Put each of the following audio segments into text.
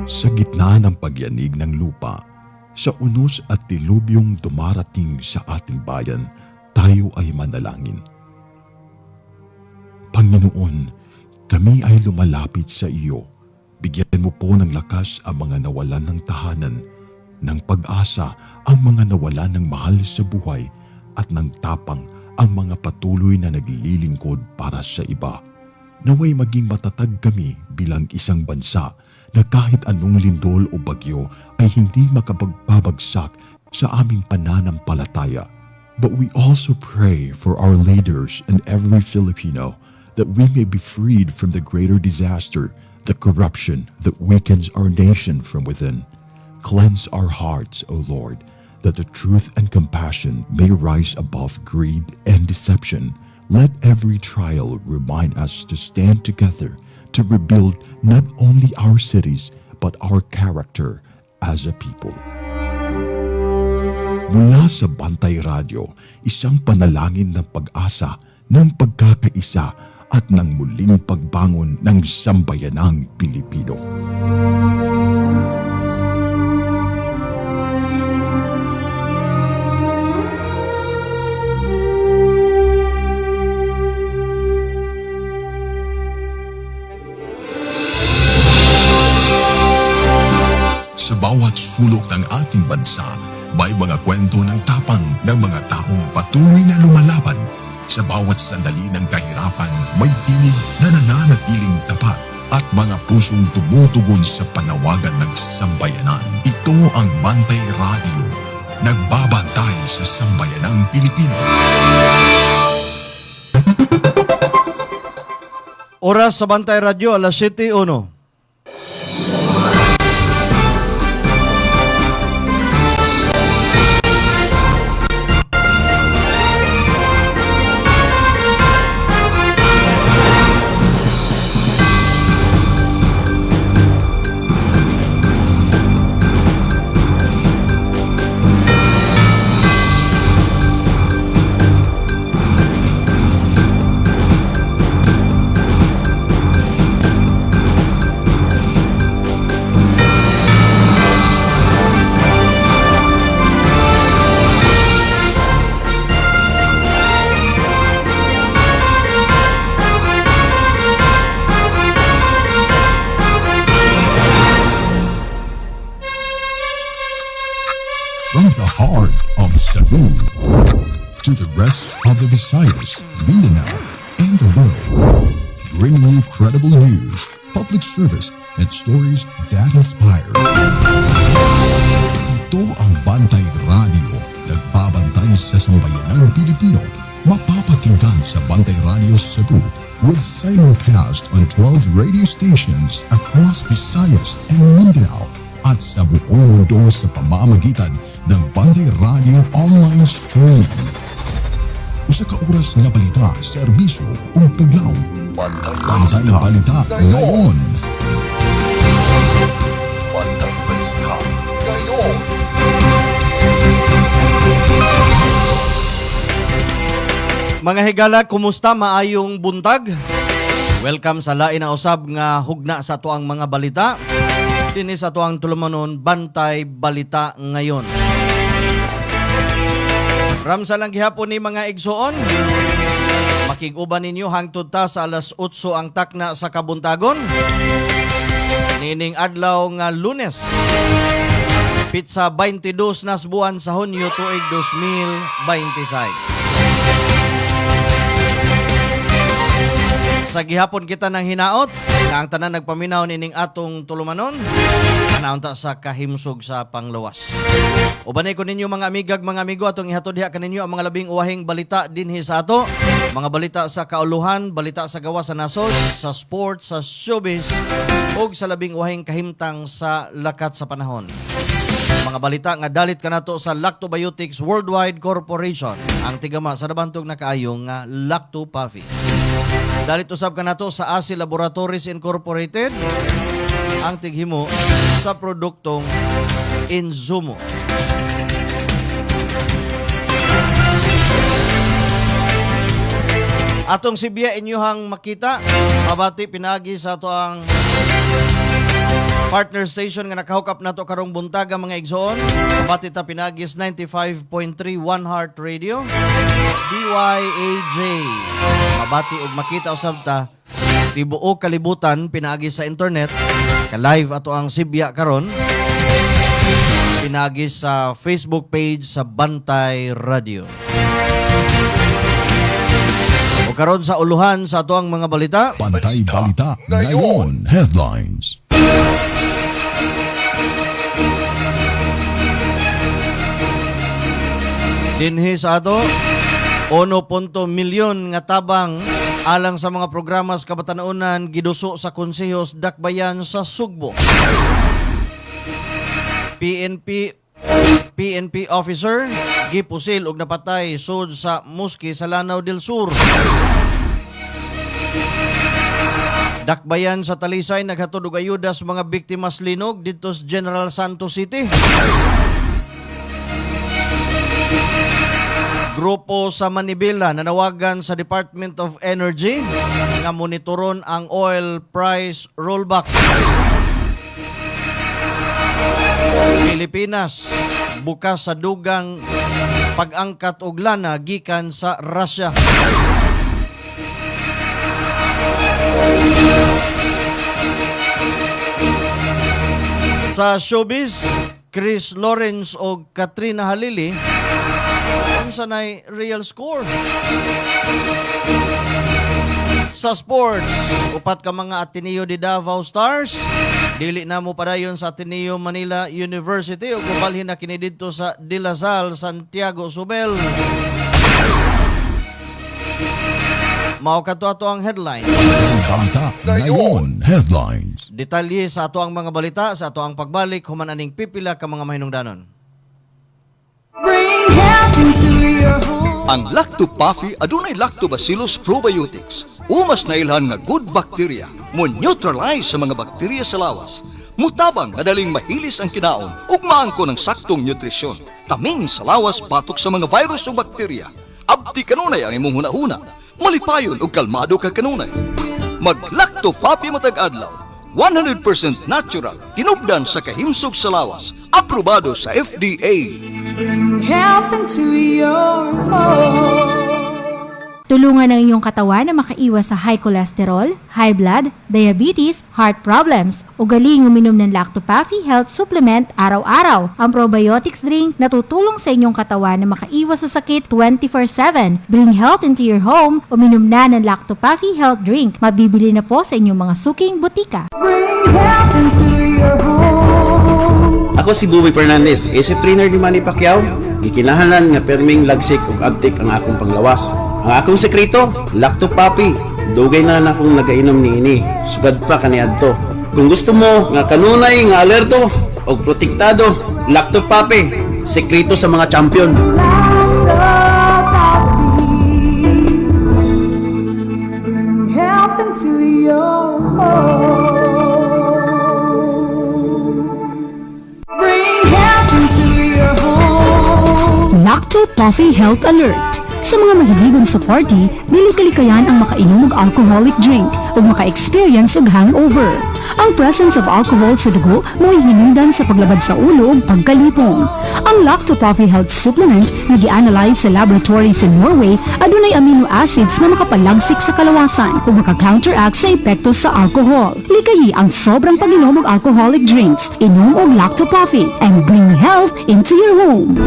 Sa gitna ng pagyanig ng lupa, sa unos at dilubyong dumarating sa ating bayan, tayo ay manalangin. Panginoon, kami ay lumalapit sa iyo. Bigyan mo po ng lakas ang mga nawalan ng tahanan, ng pag-asa ang mga nawalan ng mahal sa buhay, at ng tapang ang mga patuloy na naglilingkod para sa iba. Naway maging matatag kami bilang isang bansa na kahit anong lindol o bagyo ay hindi makapagbabagsak sa aming pananampalataya. But we also pray for our leaders and every Filipino that we may be freed from the greater disaster, the corruption that weakens our nation from within. Cleanse our hearts, O Lord, that the truth and compassion may rise above greed and deception. Let every trial remind us to stand together to rebuild not only our cities but our character as a people. Mula sa Bantay Radio, isang panalangin ng pag-asa, ng pagkakaisa at ng muling pagbangon ng sambayanang Pilipino. Sa bawat sulok ng ating bansa, may mga kwento ng tapang ng mga taong patuloy na lumalaban. Sa bawat sandali ng kahirapan, may tinig na nananatiling tapat at mga pusong tumutugon sa panawagan ng sambayanan. Ito ang Bantay Radio, nagbabantay sa sambayanang Pilipino. Oras sa Bantay Radio, alas 7:01. From the heart of Cebu to the rest of the Visayas, Mindanao, and the world, bringing you credible news, public service, and stories that inspire. Ito ang Bantay Radio, nagbabantay sa sambayanang Pilipino. Mapapakinggan sa Bantay Radio Cebu with simulcast on 12 radio stations across Visayas and Mindanao, at sa buong mundo sa pamamagitan ng Bantay Radio Online Streaming. Usa ka oras nga balita, serbisyo ug paglaw. Bantay Balita ngayon. Bantay Balita ngayon. Mga higala, kumusta? Maayong buntag. Welcome sa lain na usab nga hugna sa tuang mga balita. Dini sa tuang tulumanon, Bantay Balita ngayon. Ramsa lang gihapon ni mga igsoon. Makig-uban ninyo hangtod ta sa alas 8 ang takna sa kabuntagon. Nining adlaw nga Lunes. Pitsa 22 nas buwan sa Hunyo tuig 2026. Sa gihapon kita ng hinaot, nga ang tanan nagpaminaw nining atong tulumanon, anaunta sa kahimsog sa panglawas. Ubanay ko ninyo mga amigag, mga amigo, atong ihatod diha kaninyo ang mga labing uwahing balita dinhi sa ato, mga balita sa kauluhan, balita sa gawa sa nasod, sa sports, sa showbiz, ug sa labing uwahing kahimtang sa lakat sa panahon. Mga balita nga dalit kanato sa Lactobiotics Worldwide Corporation, ang tigama sa nabantog na kaayong nga Lactopafi. Dalit usab kanato sa ASI Laboratories Incorporated, ang tighimo sa produktong Inzumo. Atong Sibya inyuhang makita, mabati pinagi sa ato ang partner station nga nakahukap nato karong buntaga mga igsoon. Mabati ta pinagis 95.3 One Heart Radio. DYAJ. Mabati og makita usab ta tibuok kalibutan pinagis sa internet. Ka-live ato ang Sibya karon. Pinagis sa Facebook page sa Bantay Radio. O karon sa uluhan sa ato ang mga balita. Bantay Balita ngayon. Headlines. Dinhi sa ato 1.0 milyon nga tabang alang sa mga programa sa kabatanunan giduso sa konsehos dakbayan sa Sugbo. PNP officer gipusil og napatay sud sa Muski sa Lanao del Sur. Dakbayan sa Talisay naghatod og ayuda sa mga biktima sa linog dito sa General Santos City. Grupo sa Manibela nanawagan sa Department of Energy nga monitoron ang oil price rollback. Pilipinas bukas sa dugang pag-angkat og lana gikan sa Russia. Sa showbiz, Chris Lawrence o Katrina Halili unsa nay real score. Sa sports, upat ka mga Ateneo de Davao Stars dili na mo padayon sa Ateneo Manila University ug mobalhin na kini didto sa De La Salle, Santiago, Subel. Mao kadto ato ang headline. Balita ngayon. Headlines. Detalye sa ato ang mga balita sa ato ang pagbalik human aning pipila ka mga mahinungdanon. Bring health into your home. Ang Lactopuffy adunay Lactobacillus probiotics. Umas na ilhan nga good bacteria mo neutralize sa mga bakterya sa lawas. Mutabang madaling mahilis ang kinaon ug maangko ng saktong nutrisyon. Taming sa lawas patok sa mga virus o bakterya. Abdi kanunay ang imong hunahuna. Malipayon ug kalmado ka kanunay. Mag Lactopuffy matag adlaw. 100% natural, tinubdan sa kahimsog sa lawas. Aprobado sa FDA. Bring health into your home. Tulungan ang iyong katawan na makaiwas sa high cholesterol, high blood, diabetes, heart problems, o galing uminom ng Lactopuffy Health Supplement araw-araw. Ang probiotics drink na tutulong sa inyong katawan na makaiwas sa sakit 24/7. Bring health into your home, uminom na ng Lactopuffy Health Drink. Mabibili na po sa inyong mga suking butika. Bring health into your home. Ako si Buboy Fernandez, isip trainer ni Manny Pacquiao. Gikinahanglan nga perming lagsik ug abtik ang akong panglawas. Ang akong sekreto, Lactopuffy. Dugay na akong nagainom niini. Sugad pa kaniadto. Kung gusto mo nga kanunay nga alerto ug protektado, Lactopuffy. Sekreto sa mga champion. Bring health into your home. Bring health into your home. Lactopuffy Health Alert. Sa mga mahiligon sa party, dili kalikayan ang makainom og alcoholic drink ug maka-experience og hangover. Ang presence of alcohol sa dugo mo'y hinungdan sa paglabad sa ulo ug pagkalipong. Ang Lactopuffy Health Supplement nga gi-analyze sa laboratory sa Norway adunay amino acids nga makapalagsik sa kalawasan ug maka-counteract sa epekto sa alcohol. Likayi ang sobrang pag-inom og alcoholic drinks. Inom og Lactopuffy and bring health into your home.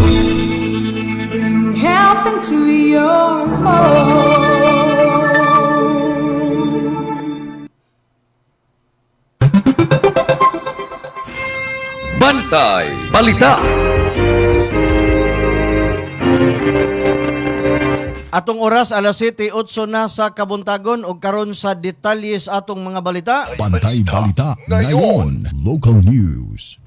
Bring health into your home. Bantay Balita. Atong oras alas 7:08 na sa kabuntagon ug karon sa detalye sa atong mga balita. Bantay Balita ngayon. Local news.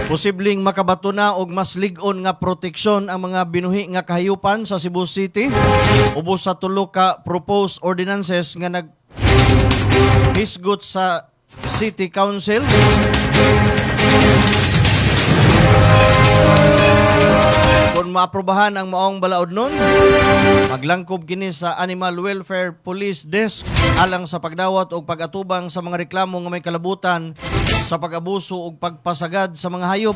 Posibleng makabato na og mas lig-on nga proteksyon ang mga binuhi nga kahayupan sa Cebu City ubos sa tulo ka proposed ordinances nga naghisgot sa City Council. Kung Kung maaprobahan ang maong balaod nun, maglangkob kini sa Animal Welfare Police Desk alang sa pagdawat o pag-atubang sa mga reklamo nga may kalabutan sa pag-abuso o pagpasagad sa mga hayop.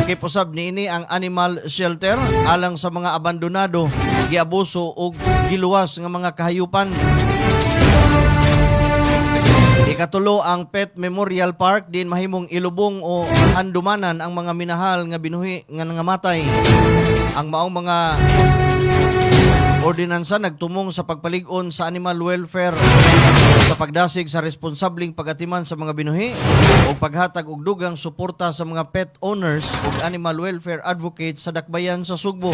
Nakipusab niini ang animal shelter alang sa mga abandonado, giabuso o giluwas nga mga kahayupan. Ikatulo, ang Pet Memorial Park din mahimong ilubong o handumanan ang mga minahal nga binuhi nga nangamatay. Ang maong mga ordinansa nagtumong sa pagpalig-on sa animal welfare sa pagdasig sa responsabling pagatiman sa mga binuhi o paghatag og dugang suporta sa mga pet owners ug animal welfare advocates sa dakbayan sa Sugbo.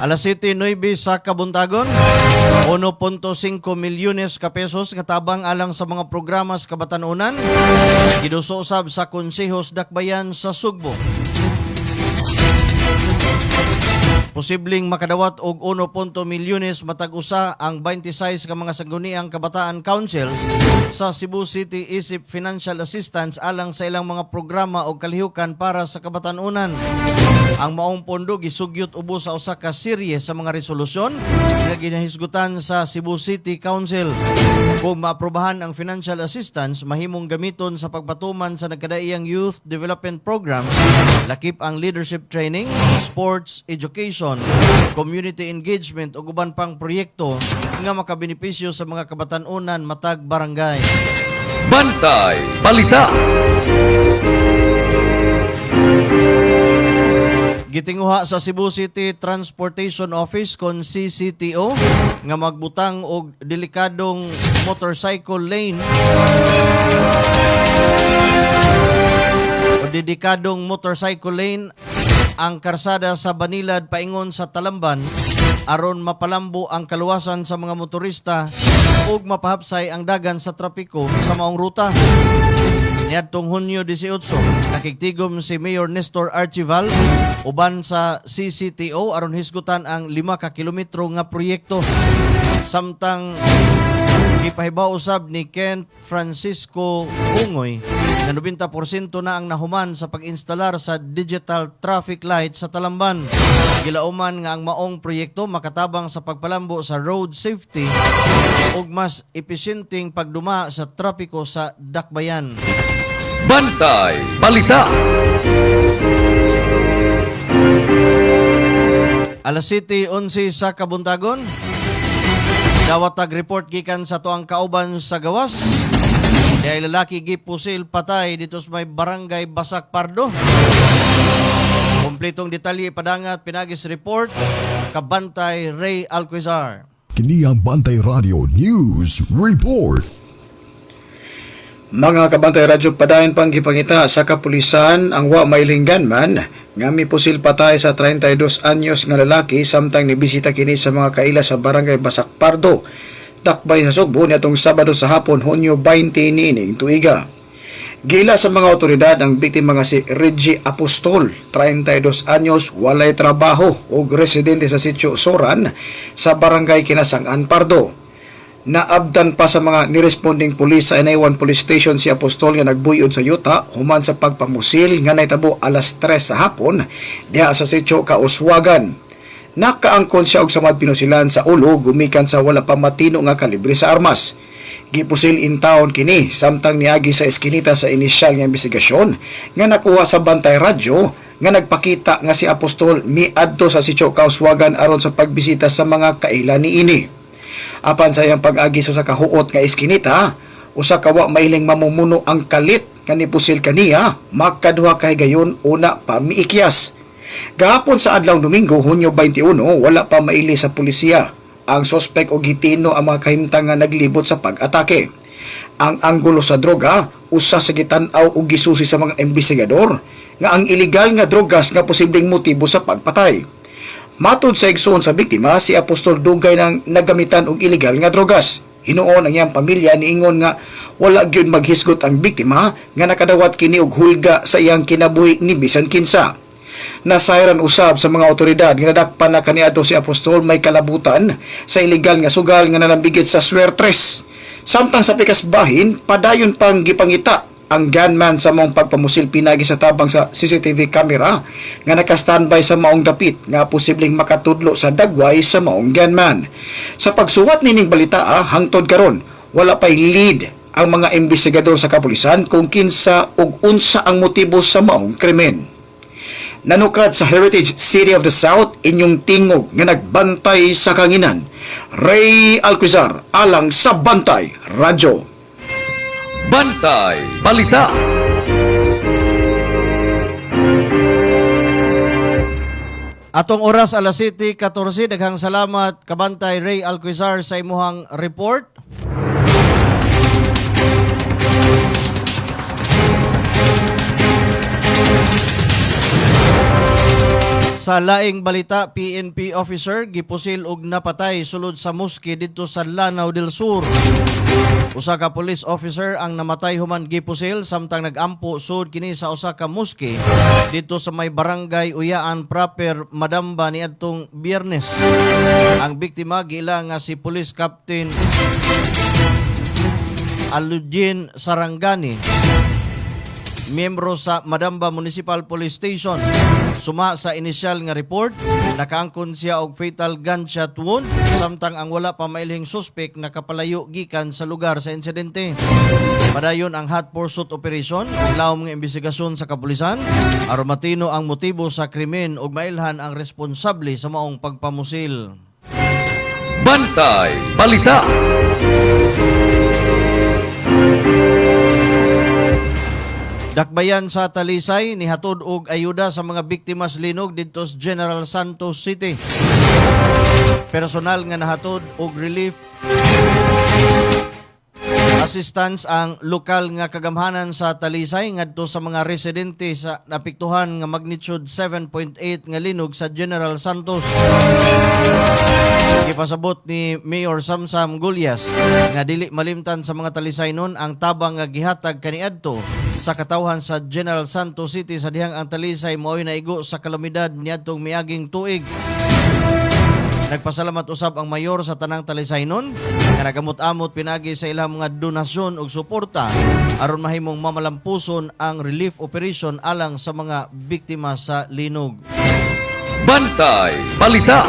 Alas 7:09 sa Kabuntagon, 1.5 milyones ka pesos katabang alang sa mga programa sa kabatanunan giduso-usab sa Konsehos Dakbayan sa Sugbo. Posibleng makadawat og 1 milyones matag usa ang 26 ka mga sangguniang kabataan councils sa Cebu City isip financial assistance alang sa ilang mga programa o kalihukan para sa kabatanunan. Ang maong pondo gisugyot ubos sa usa ka serye sa mga resolusyon nga ginahisgutan sa Cebu City Council. Kung maaprobahan ang financial assistance, mahimong gamiton sa pagpatuman sa nagkadaiyang youth development program, lakip ang leadership training, sports, education, community engagement ug uban pang proyekto nga makabenepisyo sa mga kabatanunan matag barangay. Bantay Balita. Gitinguha sa Cebu City Transportation Office kon CCTO nga magbutang og delikadong motorcycle lane o dedikadong motorcycle lane ang karsada sa Banilad paingon sa Talamban aron mapalambo ang kaluwasan sa mga motorista ug mapahapsay ang dagan sa trapiko sa maong ruta. Niadtong Hunyo 18, nakiktigom si Mayor Nestor Archival uban sa CCTO aron hisgutan ang 5 ka kilometro nga proyekto. Samtang gipahibaw usab ni Kent Francisco Ungoy na 90% na ang nahuman sa pag-instalar sa digital traffic light sa Talamban. Gilauman nga ang maong proyekto makatabang sa pagpalambo sa road safety ug mas epesyenteng pagduma sa trapiko sa dakbayan. Bantay Balita. Alas 7:11 sa Kabuntagon. Dawatag report gikan sa tuang kauban sa gawas. Dahil lalaki gipusil patay dito sa may barangay Basak Pardo. Kompletong detalye padangat pinagis report kabantay Ray Alquizar. Kini ang Bantay Radio News Report. Mga kabantay radyo, padayon pang gipangita sa kapulisan ang wa mailinggan man nga mipusil patay sa 32 anyos nga lalaki samtang nibisita kini sa mga kaila sa barangay Basak Pardo, dakbay sa Sugbo niadtong Sabado sa hapon, Hunyo 20 niining tuiga. Gila sa mga otoridad ang biktima nga si Reggie Apostol, 32 anyos, walay trabaho ug residente sa sitio Soran sa barangay Kinasangan Pardo. Naabdan pa sa mga niresponding pulis sa Inaywan Police Station si Apostol nga nagbuyod sa yuta human sa pagpamusil nga nahitabo alas 3 sa hapon diha sa sitio Kauswagan. Nakaangkon siya og samad pinusilan sa ulo gumikan sa wala pa matino nga kalibre sa armas. Gipusil in town kini samtang niagi sa eskinita sa inisyal nga investigasyon nga nakuha sa Bantay Radyo nga nagpakita nga si Apostol miadto sa sitio Kauswagan aron sa pagbisita sa mga kaila niini. Apan sa iyang pag-agi sa kahuot nga eskinita, usa ka wa mailing mamumuno ang kalit nga nipusil kaniya, makaduha kay gayon una pa miikyas. Gahapon sa adlaw Domingo, Hunyo 21, wala pa maili sa pulisya ang sospek o gitino ang mga kahimtang nga naglibot sa pag-atake. Ang anggulo sa droga, usa sa gitan-aw og gisusi sa mga investigador nga ang illegal nga drogas nga posibleng motibo sa pagpatay. Matod sa igsoon sa biktima, si Apostol dugay nang nagamitan og illegal nga drogas. Hinuon ang iyang pamilya niingon nga wala gyud maghisgot ang biktima nga nakadawat kini og hulga sa iyang kinabuhi ni bisan kinsa. Nasayran usab sa mga otoridad nga nadakpan na kaniadto si Apostol may kalabutan sa illegal nga sugal nga nalambigit sa Suertres. Samtang sa pikas bahin, padayon pang gipangita ang gunman sa maong pagpamusil pinagi sa tabang sa CCTV camera nga naka-standby sa maong dapit nga posibleng makatudlo sa dagway sa maong gunman. Sa pagsuwat nining balita hangtod karon, wala pay lead ang mga investigador sa kapulisan kung kinsa ug unsa ang motibo sa maong krimen. Nanukad sa Heritage City of the South, inyong tingog nga nagbantay sa kanginan, Ray Alcazar alang sa Bantay Radyo. Bantay Balita. Atong oras alas 7:14, daghang salamat Kabantay Ray Alcazar sa imuhang report. Sa laing balita, PNP officer gipusil og napatay sulod sa moske didto sa Lanao del Sur. Usa ka police officer ang namatay human gipusil samtang nagampo sud kini sa usa ka moske didto sa may barangay Uyaan proper Madamba niadtong Biyernes. Ang biktima giila nga si Police Captain Aludin Sarangani, miyembro sa Madamba Municipal Police Station. Suma sa inisyal nga report, nakaangkon siya og fatal gunshot wound samtang ang wala pa mailhing suspect nakapalayo gikan sa lugar sa insidente. Padayon ang hot pursuit operation ug lawom nga imbestigasyon sa kapulisan aron matino ang motibo sa krimen ug mailhan ang responsable sa maong pagpamusil. Bantay Balita. Dakbayan sa Talisay nihatod og ayuda sa mga biktima sa linog didto sa General Santos City. Personal nga nahatod og relief assistance ang lokal nga kagamhanan sa Talisay ngadto sa mga residente sa napiktuhan nga magnitude 7.8 nga linog sa General Santos. Ipasabot ni Mayor Samsam Gulyas nga dili malimtan sa mga Talisaynon ang tabang nga gihatag kaniadto sa katawhan sa General Santos City sa dihang ang Talisay mao'y naigo sa kalamidad niadtong miaging tuig. Nagpasalamat usab ang mayor sa tanang Talisaynon nga nagamot-amot pinagi sa ilang mga donasyon ug suporta aron mahimong mamalampuson ang relief operation alang sa mga biktima sa linog. Bantay Balita.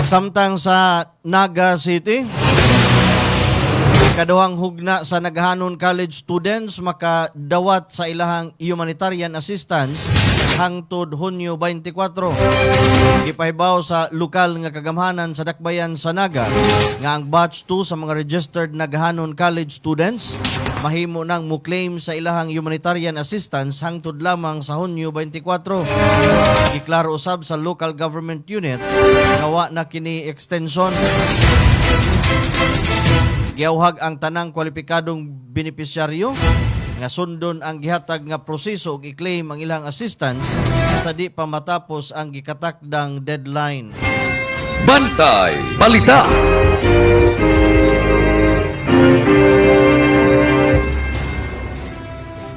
Samtang sa Naga City, kaduhang hugna sa Naghanon College students makadawat sa ilahang humanitarian assistance hangtod Hunyo 24. Ipahibaw sa lokal nga kagamhanan sa Dakbayan sa Naga nga ang batch 2 sa mga registered Naghanon College students mahimo nang mo-claim sa ilahang humanitarian assistance hangtod lamang sa Hunyo 24. Iklaro usab sa local government unit nga wa na kini extension. Giawhag ang tanang kwalipikadong benepisyaryo nga sundon ang gihatag nga proseso ug i-claim ang ilang assistance sa di pa matapos ang gikatakdang deadline. Bantay Balita.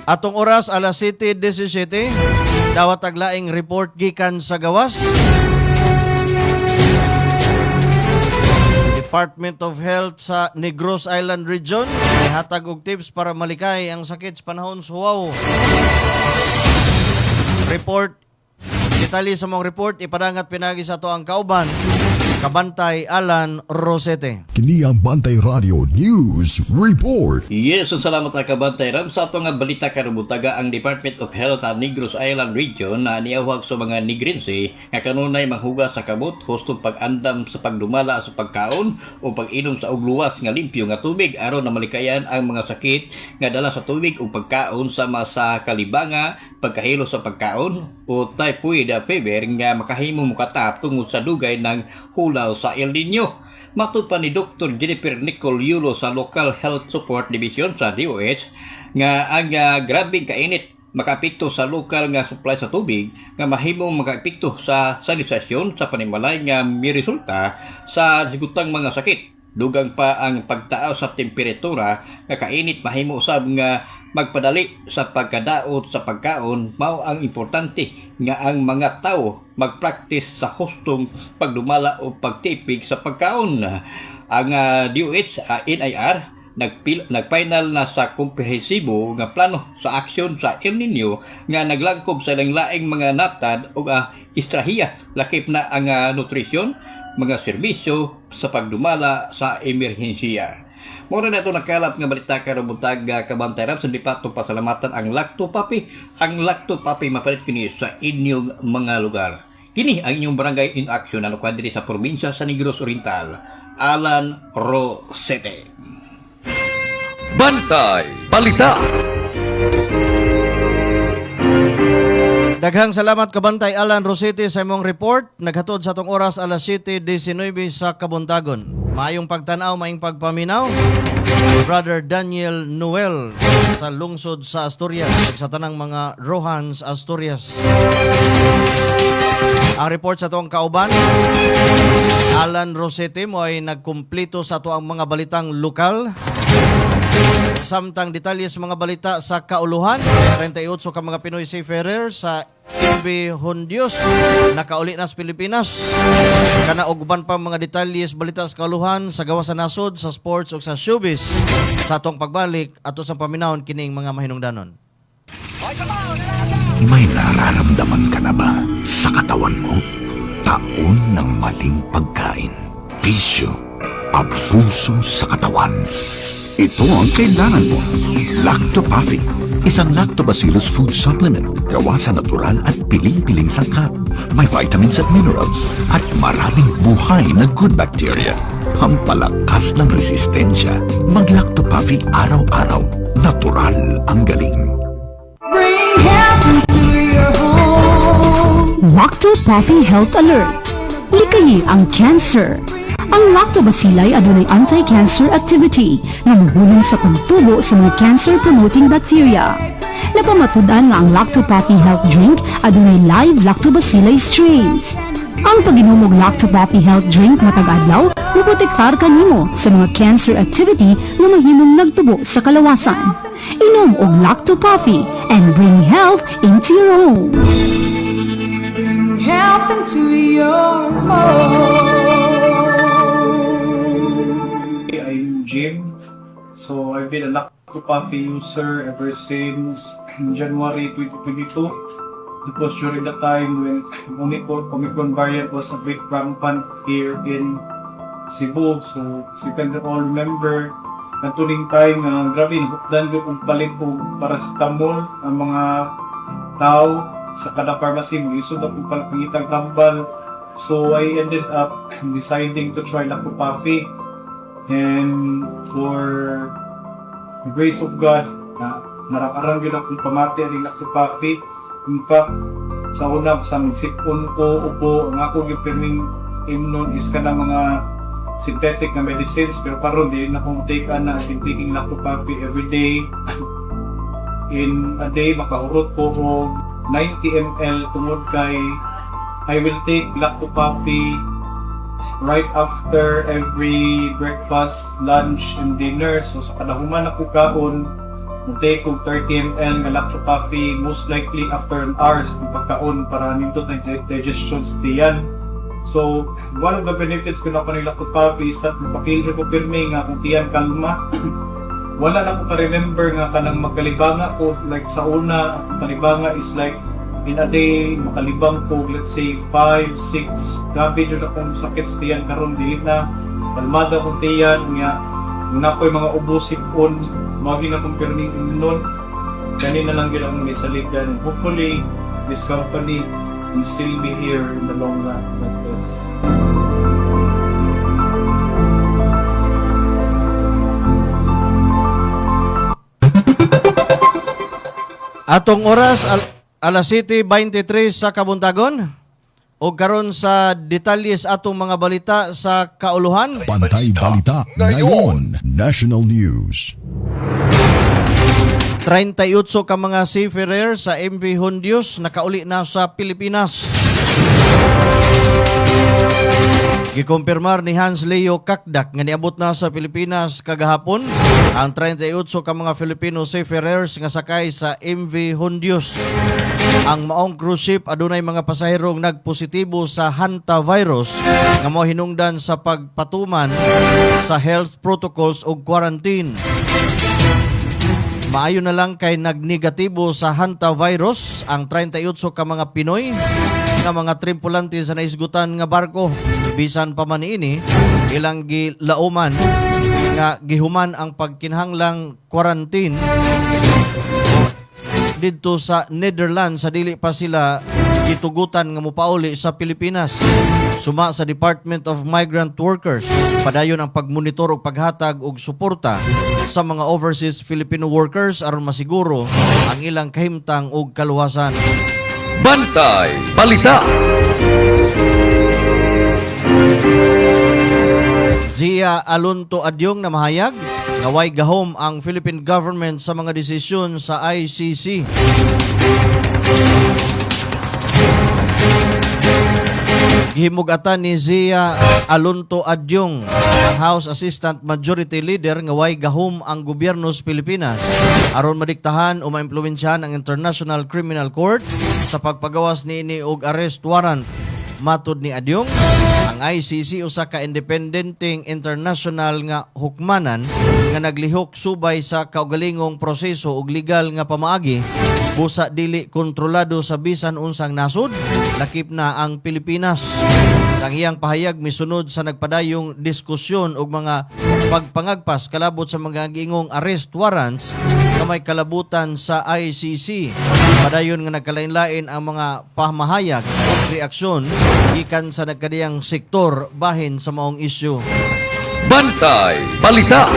Atong oras alas 7:17, dawat aglaing report gikan sa gawas. Department of Health sa Negros Island Region ihatag og tips para malikay ang sakit sa panahon sa huwaw. Report, detalye sa mong report ipadangat pinagi sa to ang kauban Kabantay Alan Rosete. Kini ang Bantay Radio News Report. Yes, salamat sa kabantay ram sa atong nga balita karubutaga ang Department of Health sa Negros Island Region na niawhag sa mga Negrense nga kanunay manghuga sa kamot hustong pag-andam sa pagdumala sa pagkaon o pag-inom sa og luwas nga limpyo nga tubig aron na malikayan ang mga sakit nga dala sa tubig o pagkaon sama sa kalibanga, pagkahilo sa pagkaon o typhoid fever nga makahimong mukatap tungod sa dugay ng hulaw sa El Nino. Matud pa ni Dr. Jennifer Nicole Yulo sa Local Health Support Division sa DOH nga ang grabing kainit makapikto sa lokal nga supply sa tubig nga mahimong makapikto sa sanitasyon sa panimalay nga may resulta sa sigutang mga sakit. Dugang pa ang pagtaas sa temperatura, kakainit mahimo usab nga magpadali sa pagkadaot sa pagkaon. Mao ang importante nga ang mga tao magpractice sa hustong pagdumala o pagtipig sa pagkaon. Ang NIR nagfinal na sa komprehensibo nga plano sa aksyon sa El Nino nga naglangkob sa laing mga natad o istrahiya, lakip na ang nutrisyon, mga serbisyo sa pagdumala sa emerhensiya. Mura na ito nakalat nga balita karabutag kabantayan sa Departamento Pasalamatan ang Lacto-Papi. Ang Lacto-Papi mapalit kini sa inyong mga lugar. Kini ang inyong barangay in action na nakwadiri sa probinsya sa Negros Oriental. Alan Rosete. Bantay Balita. Daghang salamat kabantay Alan Rosete sa imong report. Naghatod sa tong oras alas 7:19 sa Kabuntagon. Maayong pagtanaw, maayong pagpaminaw. Brother Daniel Noel sa lungsod sa Asturias, sa tanang mga Rohans, Asturias. Ang report sa tuwang kauban, Alan Rosete mo ay nagkumplito sa tuwang mga balitang lokal. Samtang detalye sa mga balita sa kauluhan, 38 ka mga Pinoy seafarer sa MV Hondios nakauli na sa Pilipinas. Kana og uban pa mga detalye sa balita sa kauluhan sa gawa sa nasod, sa sports ug sa showbiz sa atong pagbalik ato sa paminawon kining mga mahinungdanon. May nararamdaman ka na ba sa katawan mo? Taon ng maling pagkain, bisyo, abuso sa katawan. Ito ang kailangan mo. Lacto-Pafi, isang lactobacillus food supplement gawa sa natural at piling-piling sangkap. May vitamins at minerals at maraming buhay na good bacteria. Pampalakas ng resistensya. Mag-Lacto-Pafi araw-araw. Natural ang galing. Bring health into your home. Lacto-Pafi Health Alert. Likayi ang cancer. Ang lactobacilli adunay anti-cancer activity na mahulong sa pagtubo sa mga cancer-promoting bacteria. Napamatudan nga ang Lacto-Pafi Health Drink adunay live lactobacilli strains. Ang pag-inom og Lacto-Pafi Health Drink matag adlaw maprotektar kanimo sa mga cancer activity na mahimong nagtubo sa kalawasan. Inom og Lacto-Pafi and bring health into your home. Bring health into your home. I'm Jim. So I've been a Lacto-Pafi user ever since January 2022. It was during the time when Omicron variant was a bit rampant here in Cebu. So as you can all remember, natuling time grabe, hukdan ko kung palit ko paracetamol ang mga tao sa kada pharmacy. Isod ako pangitang tambal. So I ended up deciding to try Lacto-Pafi. And for the grace of God, narakarang yun akong pamati ang Lacto-Pafi. In fact, sa una, sa magsipon ko, upo, ang ako yung priming aim nun is ka na mga synthetic na medicines. Pero karon di na akong take na, I've been taking Lacto-Pafi every day. In a day, makahurot ko o 90 ml tungod kay I will take Lacto-Pafi right after every breakfast, lunch, and dinner. So sa kadahuman ako kaon, take og 30 ml nga Lacto-Pafi most likely after an hour sa pagkaon para nindot ang digestion sa tiyan. So one of the benefits ko na pa ng Lacto-Pafi is that mapafeel ko pirmi nga kung tiyan kalma. Wala na ko ka-remember nga kanang magkalibanga ko. Like sa una, ang kalibanga is like in a day, makalibang ko, let's say, 5, 6. Grabe yun akong sakit sa tiyan karon dili na. Kalmada akong tiyan, nga, na ako'y mga ubusipon, maging akong pirning nun. Kanina lang yun akong misaligan. Hopefully, this company will still be here in the long run like this. Atong oras, alas 7:23 sa Kabuntagon. O karon sa detalles atong mga balita sa kauluhan. Bantay Balita ngayon. National News. 38 ka mga seafarer sa MV Hondios nakauli na sa Pilipinas. Gikumpirmar ni Hans Leo Kakdak nga niabot na sa Pilipinas kagahapon ang 38 ka mga Filipino seafarers nga sakay sa MV Hondios. Ang maong cruise ship adunay mga pasahirong nagpositibo sa hantavirus nga mao hinungdan sa pagpatuman sa health protocols ug quarantine. Maayo na lang kay nagnegatibo sa hantavirus ang 38 ka mga Pinoy nga mga tripulante sa naisgutan nga barko. Bisan pa man ini ilang gilauman nga gihuman ang pagkinahanglang quarantine didto sa Netherlands sa dili pa sila gitugutan nga mopauli sa Pilipinas. Suma sa Department of Migrant Workers, padayon ang pagmonitor ug paghatag og suporta sa mga overseas Filipino workers aron masiguro ang ilang kahimtang ug kaluwasan. Bantay Balita. Zia Alonto Adyong na mahayag na way gahom ang Philippine government sa mga desisyon sa ICC. Gihimug-atan ni Zia Alonto Adyong, ang House Assistant Majority Leader, nga way gahom ang gobyerno sa Pilipinas aron madiktahan o maimpluwensyahan ang International Criminal Court sa pagpagawas niini og arrest warrant. Matud ni Adyong, ang ICC usa ka independenteng international nga hukmanan nga naglihok subay sa kaugalingong proseso ug legal nga pamaagi busa dili kontrolado sa bisan unsang nasod, lakip na ang Pilipinas. Ang iyang pahayag misunod sa nagpadayong diskusyon ug mga pagpangagpas kalabot sa mga giingong arrest warrants nga may kalabutan sa ICC. Padayon nga nagkalain-lain ang mga pamahayag ug reaksyon gikan sa nagkadiyang sektor bahin sa maong isyu. Bantay Balita.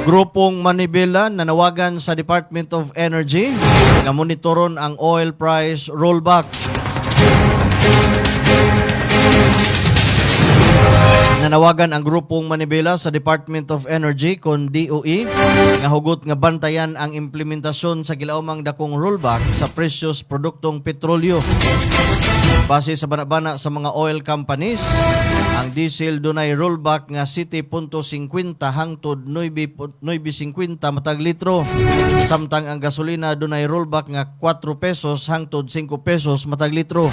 Grupong Manibela nanawagan sa Department of Energy nga monitoron ang oil price rollback. Nanawagan ang grupong Manibela sa Department of Energy kon DOE nga hugot nga bantayan ang implementasyon sa gilaumang dakong rollback sa presyos produktong petrolyo. Base sa banabana sa mga oil companies, ang diesel dunay rollback nga 7.50 hangtod 9.50 matag litro. Samtang ang gasolina dunay rollback nga 4 pesos hangtod 5 pesos matag litro.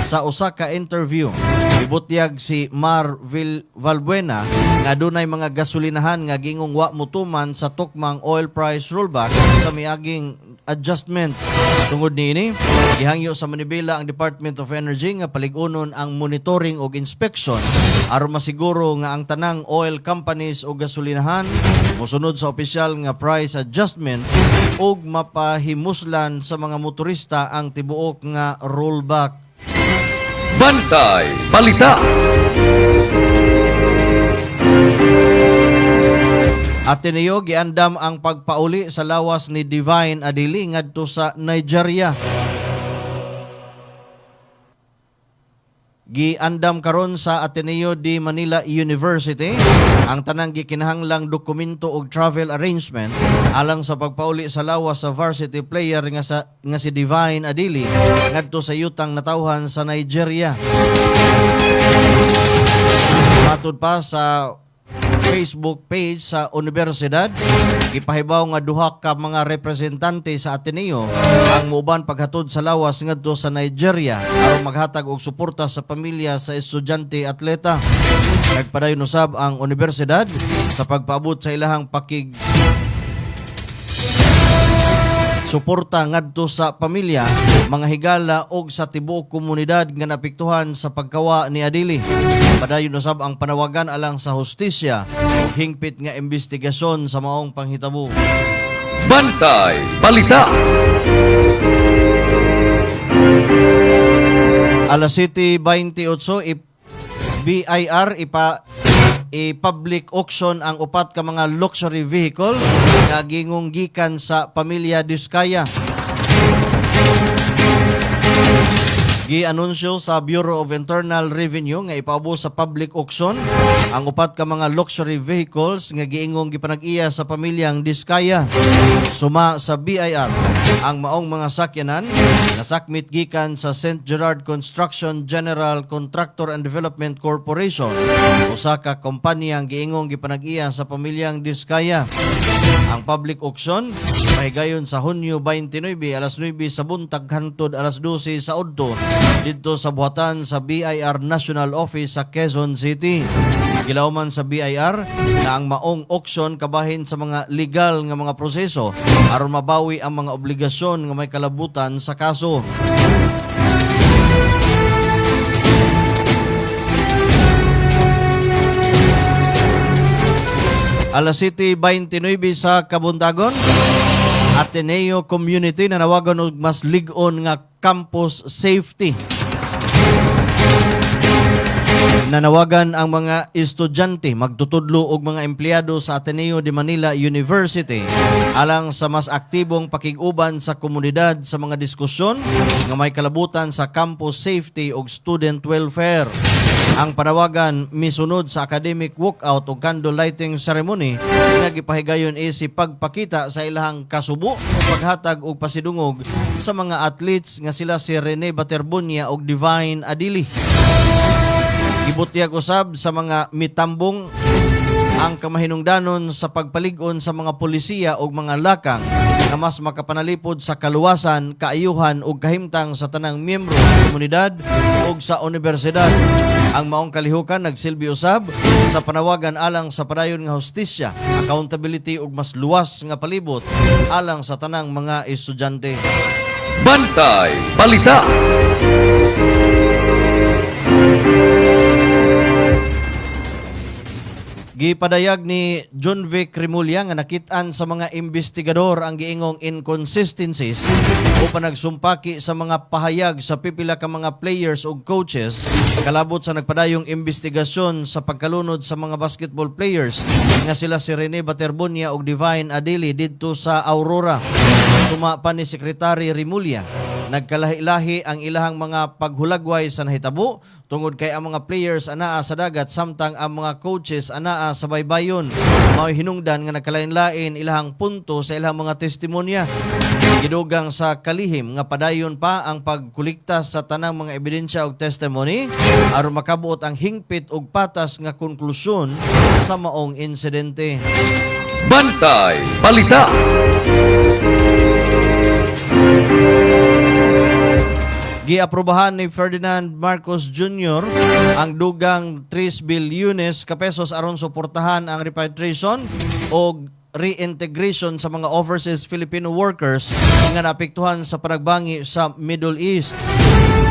Sa usa ka interview, ibutyag si Mar Valbuena nga dunay mga gasolinahan nga gingong wa mutuman sa tukmang oil price rollback sa miaging adjustment. Tungod niini, gihangyo sa Manibela ang Department of Energy nga paligunon ang monitoring ug inspection aron masiguro nga ang tanang oil companies o gasolinahan mosunod sa opisyal nga price adjustment ug mapahimuslan sa mga motorista ang tibuok nga rollback. Bantay Balita. Ateneo giandam ang pagpauli sa lawas ni Divine Adili ngadto sa Nigeria. Giandam karon sa Ateneo de Manila University ang tanang gikinahanglang dokumento ug travel arrangement alang sa pagpauli sa lawas sa varsity player nga si Divine Adili ngadto sa yutang natawhan sa Nigeria. Matud pa sa Facebook page sa universidad, gipahibaw nga duha ka mga representante sa Ateneo ang muban paghatod sa lawas ngadto sa Nigeria aron maghatag og suporta sa pamilya sa estudyante atleta. Nagpadayon usab ang universidad sa pagpaabot sa ilahang pakig suporta ngadto sa pamilya, mga higala og sa tibuok komunidad nga napiktuhan sa pagkawa ni Adili. Padayon usab ang panawagan alang sa hustisya ug hingpit nga investigasyon sa maong panghitabo. Bantay Balita. Alas 7:28 BIR i-public auction ang upat ka mga luxury vehicle nga gingong gikan sa pamilya Diskaya. Gi-anunsyo sa Bureau of Internal Revenue nga ipaubos sa public auction ang upat ka mga luxury vehicles nga giingong gipanag-iya sa pamilyang Diskaya. Suma sa BIR, ang maong mga sakyanan nasakmit gikan sa St. Gerard Construction General Contractor and Development Corporation, usa ka kompanya ang giingong gipanag-iya sa pamilyang Diskaya. Ang public auction pahigayon sa Hunyo 29 alas 9 sa buntag hangtod alas 12 sa udto didto sa buhatan sa BIR National Office sa Quezon City. Gilawman sa BIR na ang maong auction kabahin sa mga legal nga mga proseso aron mabawi ang mga obligasyon nga may kalabutan sa kaso. Alas 7:29 sa Kabundagon, Ateneo Community nanawagan og mas lig-on nga campus safety. Nanawagan ang mga estudyante magtutudlo og mga empleyado sa Ateneo de Manila University alang sa mas aktibong pakig-uban sa komunidad sa mga diskusyon nga may kalabutan sa campus safety ug student welfare. Ang panawagan misunod sa academic walkout o candle lighting ceremony nga gipahigayon isip pagpakita sa ilahang kasubo o paghatag og pasidungog sa mga athletes nga sila si Rene Baterbunya ug Divine Adili. Gibutyag usab sa mga mitambong ang kamahinungdanon sa pagpalig-on sa mga polisiya o mga lakang na mas makapanalipod sa kaluwasan, kaayuhan o kahimtang sa tanang miyembro sa komunidad o sa universidad. Ang maong kalihukan nagsilbi usab sa panawagan alang sa padayon nga hustisya, accountability ug mas luwas nga palibot alang sa tanang mga estudyante. Bantay Balita. Gipadayag ni John Vic Rimulya nga nakit-an sa mga investigador ang giingong inconsistencies o panagsumpaki sa mga pahayag sa pipila ka mga players o coaches kalabot sa nagpadayong investigasyon sa pagkalunod sa mga basketball players nga sila si Rene Baterbunya ug Divine Adili didto sa Aurora. Tuma pa ni Secretary Rimulya, nagkalahi-lahi ang ilahang mga paghulagway sa nahitabo tungod kay ang mga players anaa sa dagat samtang ang mga coaches anaa sa baybayon. Mao'y hinungdan nga nagkalain-lain ilahang punto sa ilahang mga testimonya. Gidugang sa kalihim nga padayon pa ang pagkulikta sa tanang mga ebidensya ug testimony aron makabuot ang hingpit ug patas nga konklusyon sa maong insidente. Bantay Balita. Giaprobahan ni Ferdinand Marcos Jr. ang dugang 3 bilyones ka pesos aron suportahan ang repatriation o reintegration sa mga overseas Filipino workers nga naapektuhan sa panagbangi sa Middle East.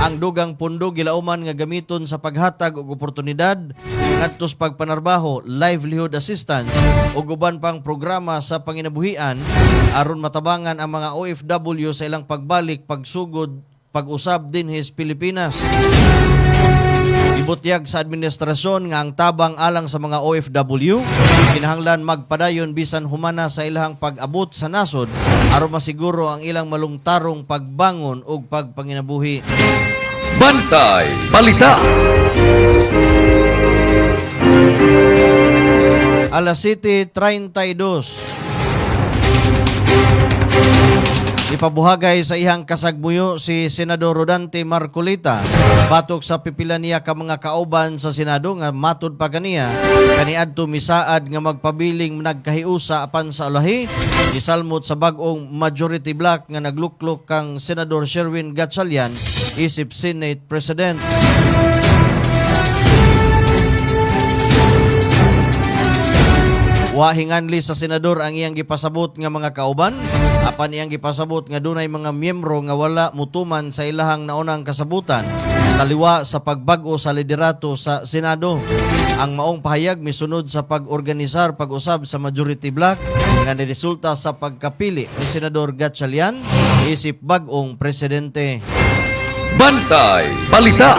Ang dugang pundo gilauman nga gamiton sa paghatag og oportunidad ngadto sa pagpanarbaho, livelihood assistance ug uban pang programa sa panginabuhian aron matabangan ang mga OFW sa ilang pagbalik, pagsugod, pag-usab din his Pilipinas. Ibutyag sa administrasyon nga ang tabang alang sa mga OFW kinahanglan magpadayon bisan humana sa ilahang pag-abot sa nasod aron masiguro ang ilang malungtarong pagbangon ug pagpanginabuhi. Bantay Balita. Alas 7:32. Ipabuhagay sa ihang kasagbuyo si Senador Rodante Marcolita batok sa pipila niya ka mga kauban sa Senado nga matud pa kaniya kaniadto misaad nga magpabiling nagkahiusa apan sa ulahi gisalmot sa bag-ong majority block nga nagluklok kang Senador Sherwin Gatchalian isip Senate President. Wa hinganli sa senador ang iyang gipasabot nga mga kauban apan iyang gipasabot nga dunay mga miyembro nga wala mutuman sa ilahang naunang kasabutan taliwa sa pagbag-o sa liderato sa Senado. Ang maong pahayag misunod sa pag-organisar pag-usab sa majority block nga niresulta sa pagkapili ni Senador Gatchalian isip bag-ong presidente. Bantay Balita.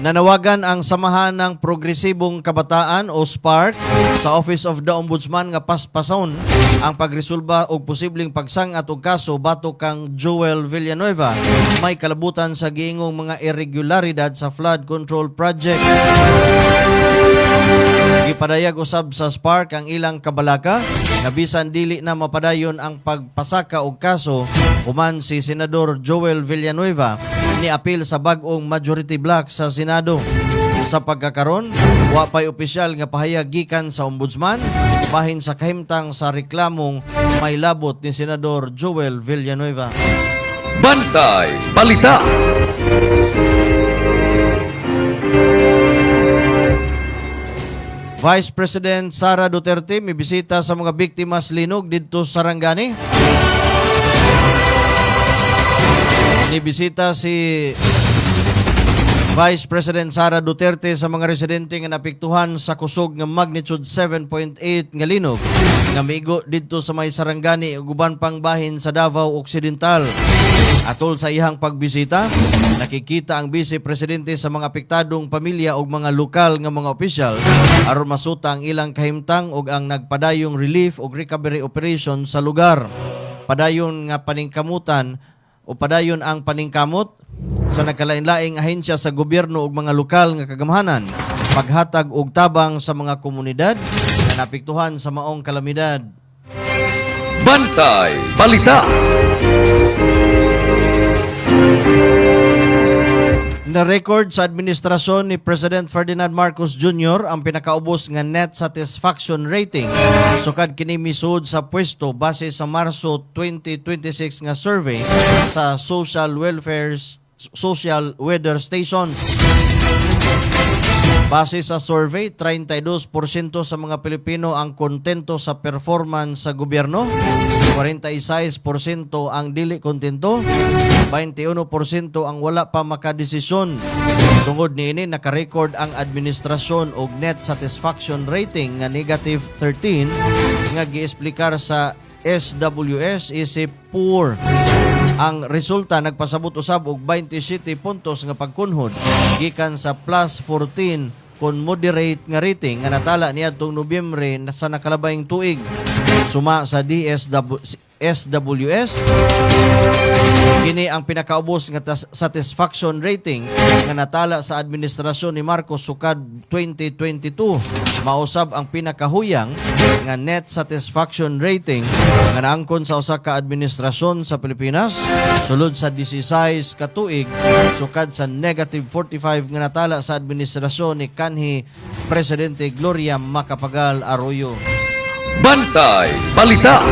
Nanawagan ang Samahan ng Progresibong Kabataan o SPARK sa Office of the Ombudsman nga paspason ang pagresolba og posibleng pagsangat og kaso batok kang Joel Villanueva may kalabutan sa giingong mga irregularidad sa flood control project. Gipadayag usab sa Spark ang ilang kabalaka nga bisan dili na mapadayon ang pagpasaka og kaso human si Senador Joel Villanueva ni apil sa bag-ong majority block sa Senado. Sa pagkakaron, wa pay opisyal nga pahayag gikan sa ombudsman bahin sa kahimtang sa reklamong may labot ni Senador Joel Villanueva. Bantay Balita. Vice President Sara Duterte mibisita sa mga biktima sa linog didto sa Sarangani. Nibisita si Vice President Sara Duterte sa mga residente nga napiktuhan sa kusog nga magnitude 7.8 nga linog nga miigo didto sa may Sarangani ug uban pang bahin sa Davao Occidental. Atol sa ihang pagbisita, nakikita ang Vice Presidente sa mga apektadong pamilya ug mga lokal nga mga opisyal aron masuta ang ilang kahimtang ug ang nagpadayong relief ug recovery operation sa lugar. Padayon nga paningkamutan o padayon ang paningkamot sa nagkalain-laing ahensya sa gobyerno ug mga lokal nga kagamhanan, paghatag og tabang sa mga komunidad nga napiktuhan sa maong kalamidad. Bantay Balita. Na-record sa administrasyon ni President Ferdinand Marcos Jr. ang pinakaubos nga net satisfaction rating. Sukad kini misud sa pwesto base sa Marso 2026 nga survey sa Social Weather Stations. Base sa survey, 32% sa mga Pilipino ang kontento sa performance sa gobyerno, 46% ang dili kontento, 21% ang wala pa makadesisyon. Tungod niini naka-record ang administrasyon og net satisfaction rating nga negative 13 nga giesplikar sa SWS isip poor. Ang resulta nagpasabot usab og 27 puntos nga pagkunhod gikan sa plus 14 kon moderate nga rating nga natala niadtong Nobyembre sa nakalabayng tuig. Suma sa SWS, kini ang pinakaubos nga satisfaction rating nga natala sa administrasyon ni Marcos sukad 2022. Mausab ang pinakahuyang nga net satisfaction rating nga naangkon sa usa ka administrasyon sa Pilipinas sulod sa 16 ka tuig sukad sa negative 45 nga natala sa administrasyon ni kanhi Presidente Gloria Macapagal Arroyo. Bantay Balita.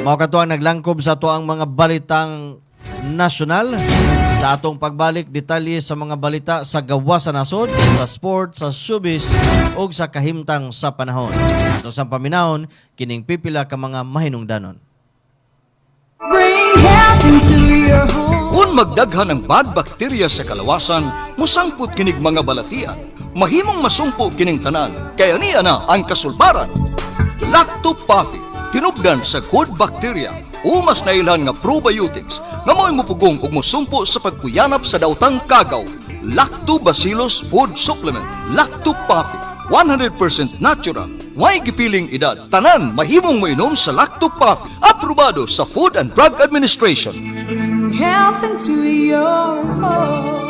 Mao kato ang naglangkob sa ato ang mga balitang nasyonal. Sa atong pagbalik, detalye sa mga balita sa gawa sa nasod, sa sport, sa showbiz, o sa kahimtang sa panahon. Ito sa paminahon, kining pipila ka mga mahinungdanon. Bring health into your home. Kung magdaghan ang bad bacteria sa kalawasan, musangput kinig mga balatian. Mahimong masumpo kining tanan, kaya niya na ang kasulbaran. Lactopathy, tinubdan sa good bacteria, umas na ilan nga probiotics, nga mo'y mupugong ug musumpo sa pagkuyanap sa dautang kagaw. Lactobacillus Food Supplement, Lactopathy, 100% natural, may gipiling edad. Tanan, mahimong mainom sa Lactopathy, aprobado sa Food and Drug Administration. Bring health into your home.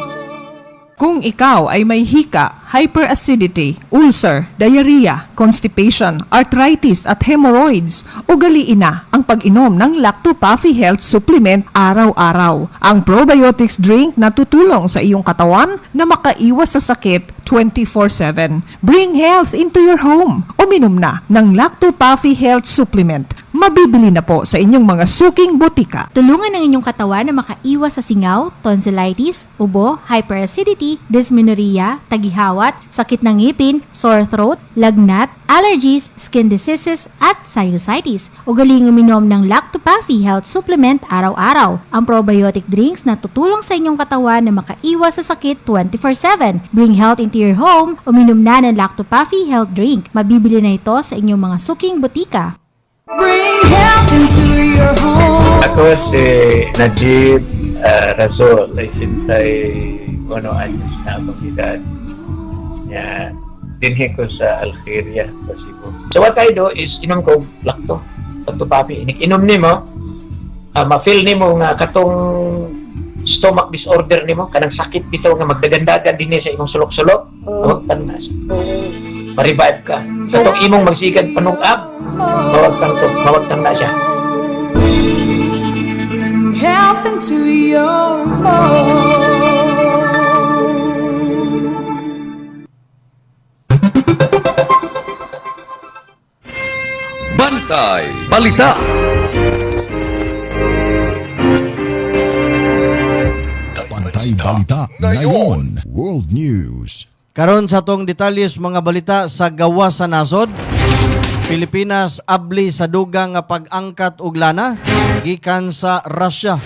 Kung ikaw ay may hika, hyperacidity, ulcer, diarrhea, constipation, arthritis at hemorrhoids, ugaliin na ang pag-inom ng Lactopathy Health Supplement araw-araw. Ang probiotics drink na tutulong sa iyong katawan na makaiwas sa sakit 24/7. Bring health into your home. Uminom na ng Lactopathy Health Supplement. Mabibili na po sa inyong mga suking botika. Tulungan ang inyong katawan na makaiwas sa singaw, tonsillitis, ubo, hyperacidity, dysmenorrhea, tagihawat, sakit ng ngipin, sore throat, lagnat, allergies, skin diseases, at sinusitis. Ugaling uminom ng Lactopathy Health Supplement araw-araw. Ang probiotic drinks na tutulong sa inyong katawan na makaiwas sa sakit 24/7. Bring health into your home. Uminom na ng Lactopathy Health Drink. Mabibili na ito sa inyong mga suking botika. Bring health into your home. Ako si Najib Razol, ay sintay 1 anyos na akong edad. Yan. Dinhi ko sa Algeria, sa Cebu. So what I do is, inom ko Lactopathy. Inom nimo, ma-feel nimo nga katong stomach disorder nimo, kanang sakit bitaw nga magdagandagan dinhi sa imong sulok-sulok. Huwag tanas. Ma-revive ka. Sa itong imong magsigad panungab, mawag kang na siya. Bring health into your home. Bantay Balita. Bantay Balita ngayon. World News. Karon sa tong detalyes mga balita sa gawa sa nasod. Pilipinas abli sa dugang nga pag-angkat og lana gikan sa Russia.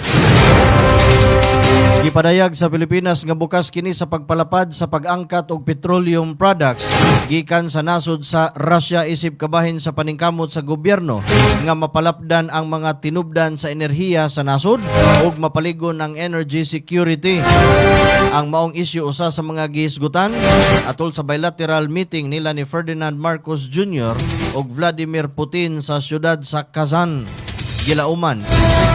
Gipadayag sa Pilipinas nga bukas kini sa pagpalapad sa pag-angkat og petroleum products gikan sa nasod sa Russia isip kabahin sa paningkamot sa gobyerno nga mapalapdan ang mga tinubdan sa enerhiya sa nasod ug mapaligon ang energy security. Ang maong isyu usa sa mga gihisgutan atol sa bilateral meeting nila ni Ferdinand Marcos Jr. ug Vladimir Putin sa siyudad sa Kazan, gilauman